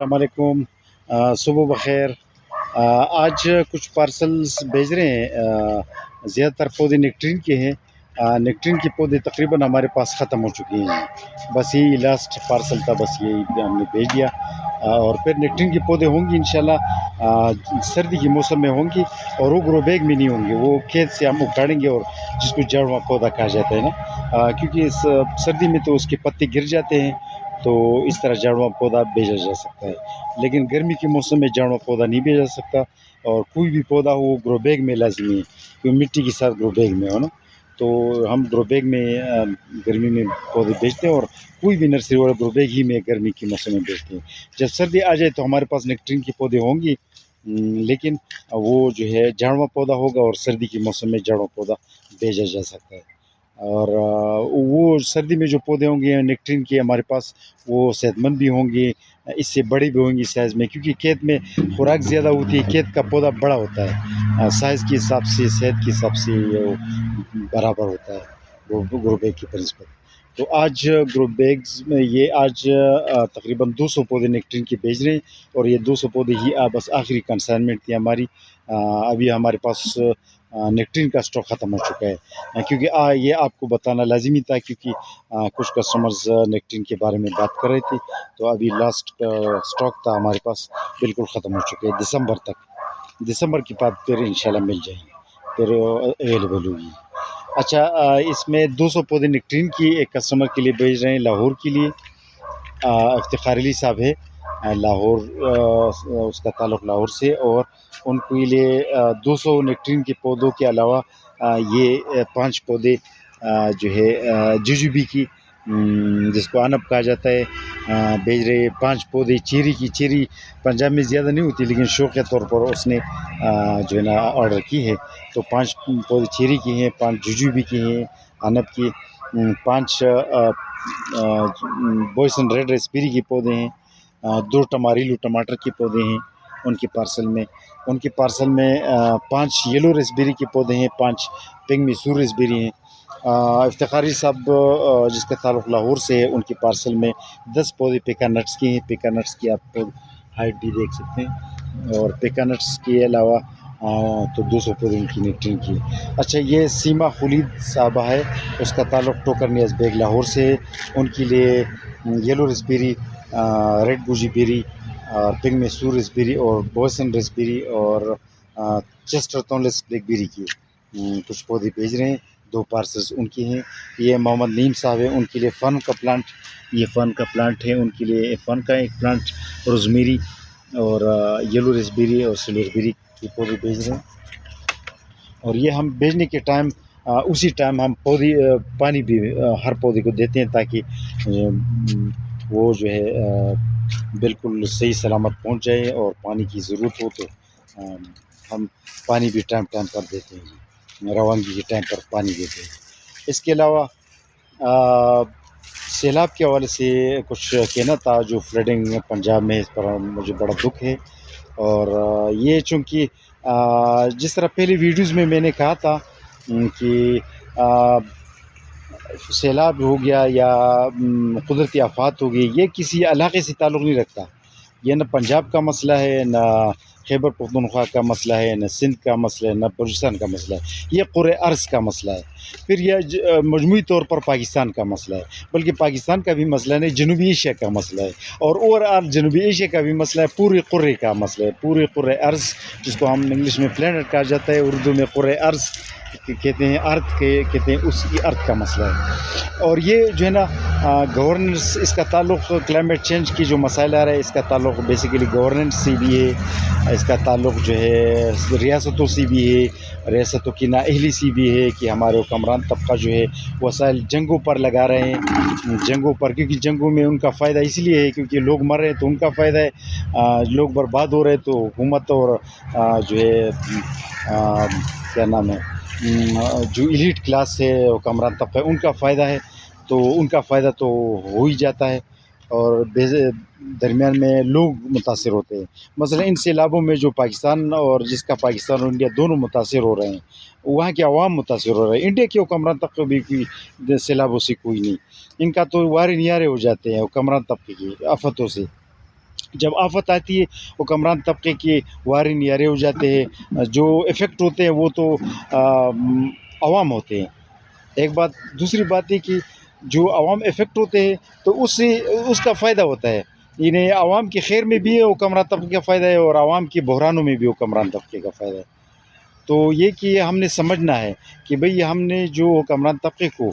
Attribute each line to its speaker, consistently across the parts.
Speaker 1: السلام علیکم، صبح بخیر۔ آج کچھ پارسلز بھیج رہے ہیں، زیادہ تر پودے نیکٹرین کے ہیں۔ نیکٹرین کے پودے تقریباً ہمارے پاس ختم ہو چکے ہیں، بس یہی لاسٹ پارسل تھا، بس یہی ہم نے بھیج دیا۔ اور پھر نیکٹرین کے پودے ہوں گی انشاءاللہ، سردی کے موسم میں ہوں گی، اور وہ گرو بیگ میں نہیں ہوں گے، وہ کھیت سے ہم اکھاڑیں گے، اور جس کو جڑواں پودا کہا جاتا ہے نا، کیونکہ سردی میں تو اس کے پتے گر جاتے ہیں، تو اس طرح جڑواں پودا بھیجا جا سکتا ہے۔ لیکن گرمی کے موسم میں جڑواں پودا نہیں بھیجا سکتا، اور کوئی بھی پودا ہو وہ گرو بیگ میں لازمی ہے، کیونکہ مٹی کے ساتھ گرو بیگ میں ہو نا، تو ہم گرو بیگ میں گرمی میں پودے بیچتے ہیں، اور کوئی بھی نرسری والا گرو بیگ ہی میں گرمی کے موسم میں بیچتے ہیں۔ جب سردی آ جائے تو ہمارے پاس نیکٹرین کے پودے ہوں گی، لیکن وہ جو ہے جڑواں پودا ہوگا، اور سردی کے موسم میں جڑواں پودا بھیجا جا سکتا ہے۔ اور وہ سردی میں جو پودے ہوں گے نیکٹرین کے ہمارے پاس، وہ صحت مند بھی ہوں گے، اس سے بڑے بھی ہوں گے سائز میں، کیونکہ کھیت میں خوراک زیادہ ہوتی ہے، کھیت کا پودا بڑا ہوتا ہے، سائز کے حساب سے، صحت کے حساب سے وہ برابر ہوتا ہے وہ گرو بیگ کی بنسبت۔ تو آج گرو بیگز میں یہ آج تقریباً 200 پودے نیکٹرین کے بھیج رہے ہیں، اور یہ 200 پودے ہی بس آخری کنسائنمنٹ تھی ہماری۔ ابھی ہمارے پاس نیکٹرین کا اسٹاک ختم ہو چکا ہے، کیونکہ یہ آپ کو بتانا لازمی تھا، کیونکہ کچھ کسٹمرز نیکٹرین کے بارے میں بات کر رہے تھے، تو ابھی لاسٹ اسٹاک تھا ہمارے پاس، بالکل ختم ہو چکے ہیں دسمبر تک۔ دسمبر کے بعد پھر انشاءاللہ مل جائیں گے، پھر اویلیبل ہوگی۔ اچھا، اس میں 200 پودے نیکٹرین کی ایک کسٹمر کے لیے بھیج رہے ہیں، لاہور کے لیے۔ افتخار علی صاحب ہے، لاہور، اس کا تعلق لاہور سے، اور ان کے لیے 200 نیکٹرین کے پودوں کے علاوہ یہ 5 پودے جو ہے جوجوبی کی، جس کو انب کہا جاتا ہے، بھیج رہے 5 پودے چیری کی۔ چیری پنجاب میں زیادہ نہیں ہوتی، لیکن شوقیہ طور پر اس نے جو ہے نا آرڈر کی ہے، تو 5 پودے چیری کی ہیں، 5 جوجوبی کی ہیں، انب کی، 5 بوئسن ریڈ ریسپیری کے پودے ہیں، 2 ٹماریلو ٹماٹر کے پودے ہیں ان کے پارسل میں۔ ان کے پارسل میں 5 یلو ریسبیری کے پودے ہیں، 5 پنگ میسور ریسبیری ہیں۔ افتخاری صاحب جس کا تعلق لاہور سے ہے، ان کے پارسل میں 10 پودے پیکا نٹس کے ہیں۔ پیکا نٹس کی آپ ہائٹ بھی دیکھ سکتے ہیں، اور پیکا نٹس کے علاوہ تو 200 پودے ان کی نیکٹرین کی۔ اچھا، یہ سیما خلید صاحبہ ہے، اس کا تعلق ٹوکر نیاز بیگ لاہور سے ہے، ان کے لیے یلو ریسبیری، ریڈ گوجی بیری، پنگ میسور ریسبیری، اور بوسن ریسبیری، اور چیسٹر تونلیس بلیک بیری کی کچھ پودے بھیج رہے ہیں۔ 2 پارسلز ان کی ہیں۔ یہ محمد نعیم صاحب ہیں، ان کے لیے فن کا پلانٹ، یہ فن کا پلانٹ ہے، ان کے لیے فن کا ایک پلانٹ، روزمیری، اور یلو ریسبیری اور سلور بیری کے پودے بھیج رہے ہیں۔ اور یہ ہم بھیجنے کے ٹائم اسی ٹائم ہم پانی بھی ہر پودے کو دیتے ہیں، تاکہ وہ جو ہے بالکل صحیح سلامت پہنچ جائے، اور پانی کی ضرورت ہو تو ہم پانی بھی ٹائم پر دیتے ہیں، روانگی کے ٹائم پر پانی دیتے ہیں۔ اس کے علاوہ سیلاب کے حوالے سے کچھ کہنا تھا، جو فلڈنگ پنجاب میں، اس پر مجھے بڑا دکھ ہے۔ اور یہ چونکہ جس طرح پہلے ویڈیوز میں نے کہا تھا کہ سیلاب ہو گیا یا قدرتی آفات ہو گئی، یہ کسی علاقے سے تعلق نہیں رکھتا، یہ نہ پنجاب کا مسئلہ ہے، نہ خیبر پختونخوا کا مسئلہ ہے، نہ سندھ کا مسئلہ ہے، نہ بلوچستان کا مسئلہ ہے، یہ قرۂ ارض کا مسئلہ ہے، پھر یہ مجموعی طور پر پاکستان کا مسئلہ ہے، بلکہ پاکستان کا بھی مسئلہ نہیں، جنوبی ایشیا کا مسئلہ ہے، اور اوور جنوبی ایشیا کا بھی مسئلہ ہے، پورے قرے کا مسئلہ ہے، پورے قرۂ ارض، جس کو ہم انگلش میں پلانٹ کہا جاتا ہے، اردو میں قرۂ ارض کہتے ہیں، ارتھ کہتے ہیں، اس کی ارتھ کا مسئلہ ہے۔ اور یہ جو ہے نا گورننس، اس کا تعلق کلائمیٹ چینج کی جو مسائل آ رہا ہے، اس کا تعلق بیسیکلی گورننس سے بھی ہے، اس کا تعلق جو ہے ریاستوں سے بھی ہے، ریاستوں کی نااہلی سے بھی ہے، کہ ہمارے حکمران طبقہ جو ہے وسائل جنگوں پر لگا رہے ہیں، جنگوں پر، کیونکہ جنگوں میں ان کا فائدہ اس لیے ہے کیونکہ لوگ مر رہے ہیں تو ان کا فائدہ ہے، لوگ برباد ہو رہے ہیں تو حکومت اور جو ہے کیا نام ہے، جو ایلیٹ کلاس ہے، حکمران طبقہ، ان کا فائدہ ہے، تو ان کا فائدہ تو ہو ہی جاتا ہے، اور درمیان میں لوگ متاثر ہوتے ہیں۔ مثلا ان سیلابوں میں جو پاکستان، اور جس کا پاکستان اور انڈیا دونوں متاثر ہو رہے ہیں، وہاں کے عوام متاثر ہو رہے ہیں، انڈیا کے حکمران طبقے بھی کوئی سیلابوں سے کوئی نہیں، ان کا تو وارے نیارے ہو جاتے ہیں حکمران طبقے کی آفتوں سے۔ جب آفت آتی ہے حکمران طبقے کے وارے نیارے ہو جاتے ہیں، جو افیکٹ ہوتے ہیں وہ تو عوام ہوتے ہیں. ایک بات. دوسری بات ہے کہ جو عوام افیکٹ ہوتے ہیں تو اس کا فائدہ ہوتا ہے. انہیں عوام کے خیر میں بھی حکمران طبقے کا فائدہ ہے اور عوام کے بحرانوں میں بھی حکمران طبقے کا فائدہ ہے. تو یہ کہ ہم نے سمجھنا ہے کہ بھئی ہم نے جو حکمران طبقے کو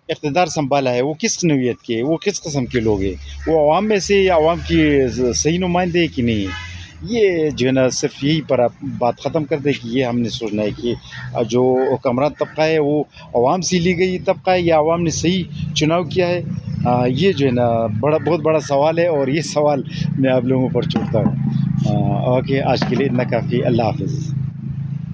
Speaker 1: اقتدار سنبھالا ہے وہ کس نوعیت کے، وہ کس قسم کے لوگ ہیں، وہ عوام میں سے عوام کی صحیح نمائندے کہ نہیں. یہ جو ہے نا صرف یہی پر آپ بات ختم کر دیں کہ یہ ہم نے سوچنا ہے کہ جو حکمران طبقہ ہے وہ عوام سے لی گئی طبقہ ہے یا عوام نے صحیح چناؤ کیا ہے. یہ جو ہے نا بہت بڑا سوال ہے اور یہ سوال میں آپ لوگوں پر چھوڑتا ہوں. اوکے، آج کے لیے اتنا کافی. اللہ حافظ.